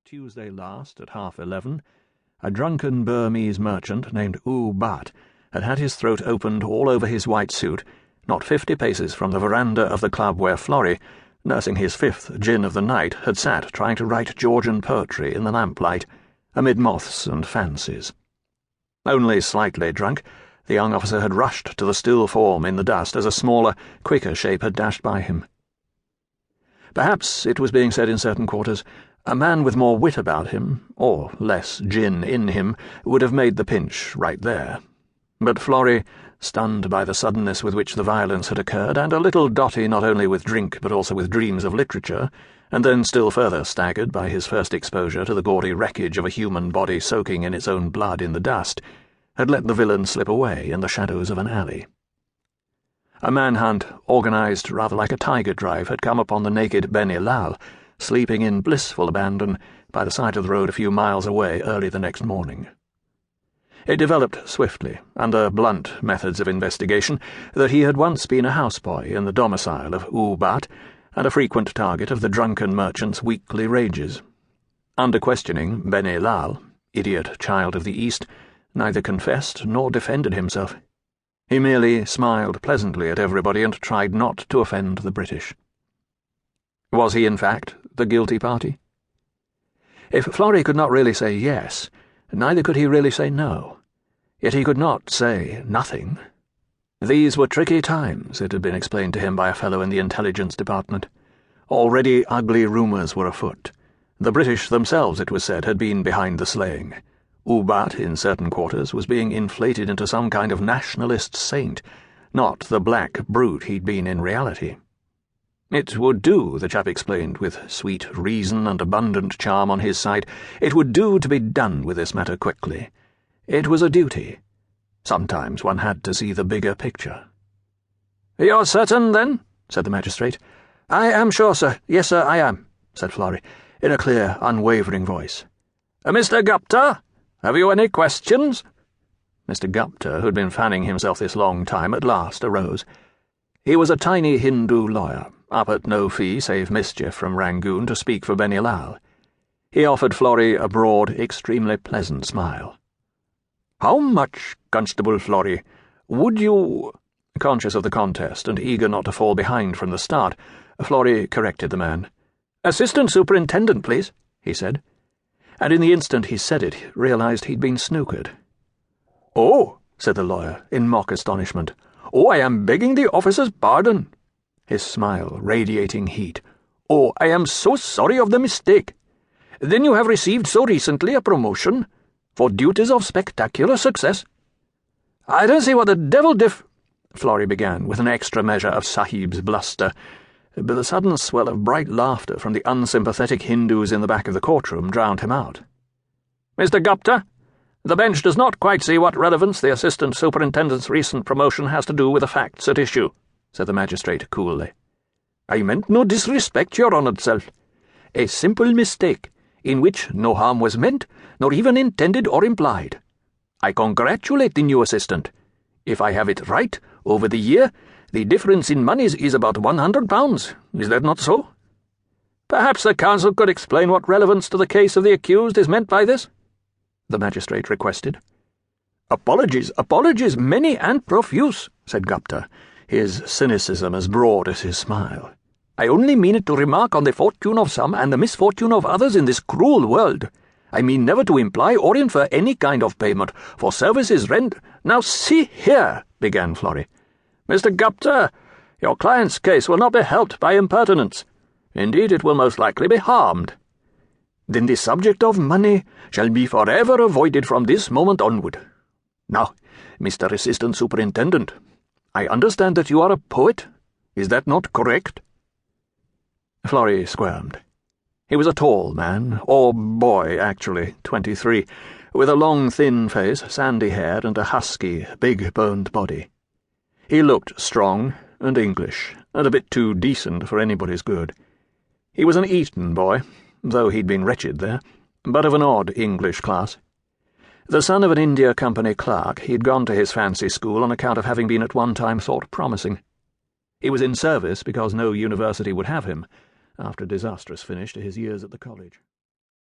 Tuesday last at 11:30, a drunken Burmese merchant named U Bat had had his throat opened all over his white suit, not 50 paces from the veranda of the club where Florry, nursing his 5th gin of the night, had sat trying to write Georgian poetry in the lamplight, amid moths and fancies. Only slightly drunk, the young officer had rushed to the still form in the dust as a smaller, quicker shape had dashed by him. Perhaps, it was being said in certain quarters, a man with more wit about him, or less gin in him, would have made the pinch right there. But Florry, stunned by the suddenness with which the violence had occurred, and a little dotty not only with drink but also with dreams of literature, and then still further staggered by his first exposure to the gaudy wreckage of a human body soaking in its own blood in the dust, had let the villain slip away in the shadows of an alley. A manhunt, organised rather like a tiger drive, had come upon the naked Benny Lal, sleeping in blissful abandon by the side of the road a few miles away early the next morning. It developed swiftly, under blunt methods of investigation, that he had once been a houseboy in the domicile of U Bat and a frequent target of the drunken merchant's weekly rages. Under questioning, Benny Lal, idiot child of the East, neither confessed nor defended himself. He merely smiled pleasantly at everybody and tried not to offend the British. Was he, in fact, the guilty party? If Florry could not really say yes, neither could he really say no. Yet he could not say nothing. These were tricky times, it had been explained to him by a fellow in the intelligence department. Already ugly rumours were afoot. The British themselves, it was said, had been behind the slaying. U Bat, in certain quarters, was being inflated into some kind of nationalist saint, not the black brute he'd been in reality. It would do, the chap explained, with sweet reason and abundant charm on his side, it would do to be done with this matter quickly. It was a duty. Sometimes one had to see the bigger picture. "You're certain, then?" said the magistrate. "I am sure, sir. Yes, sir, I am," said Florry, in a clear, unwavering voice. "Mr. Gupta, have you any questions?" Mr. Gupta, who had been fanning himself this long time, at last arose. He was a tiny Hindu lawyer, up at no fee save mischief from Rangoon to speak for Benny Lal. He offered Florry a broad, extremely pleasant smile. "How much, Constable Florry, would you—" Conscious of the contest and eager not to fall behind from the start, Florry corrected the man. "Assistant Superintendent, please," he said. And in the instant he said it, realised he'd been snookered. "Oh," said the lawyer, in mock astonishment. "Oh, I am begging the officer's pardon," his smile radiating heat. "Oh, I am so sorry of the mistake. Then you have received so recently a promotion for duties of spectacular success." "I don't see what the devil Florry began, with an extra measure of Sahib's bluster, but the sudden swell of bright laughter from the unsympathetic Hindus in the back of the courtroom drowned him out. "Mr. Gupta, the bench does not quite see what relevance the Assistant Superintendent's recent promotion has to do with the facts at issue," said the magistrate coolly. "I meant no disrespect, your honoured self. A simple mistake, in which no harm was meant, nor even intended or implied. I congratulate the new assistant. If I have it right, over the year, the difference in moneys is about £100. Is that not so?" "Perhaps the counsel could explain what relevance to the case of the accused is meant by this?" the magistrate requested. Apologies, many and profuse," said Gupta, his cynicism as broad as his smile. "I only mean it to remark on the fortune of some and the misfortune of others in this cruel world. I mean never to imply or infer any kind of payment for services "Now see here," began Florry. "Mr. Gupta, your client's case will not be helped by impertinence. Indeed, it will most likely be harmed. Then the subject of money shall be forever avoided from this moment onward. Now, Mr. Assistant Superintendent, I understand that you are a poet. Is that not correct?" Florry squirmed. He was a tall man, or boy, actually, 23, with a long, thin face, sandy hair, and a husky, big-boned body. He looked strong and English, and a bit too decent for anybody's good. He was an Eton boy, though he'd been wretched there, but of an odd English class. The son of an India Company clerk, he'd gone to his fancy school on account of having been at one time thought promising. He was in service because no university would have him, after a disastrous finish to his years at the college.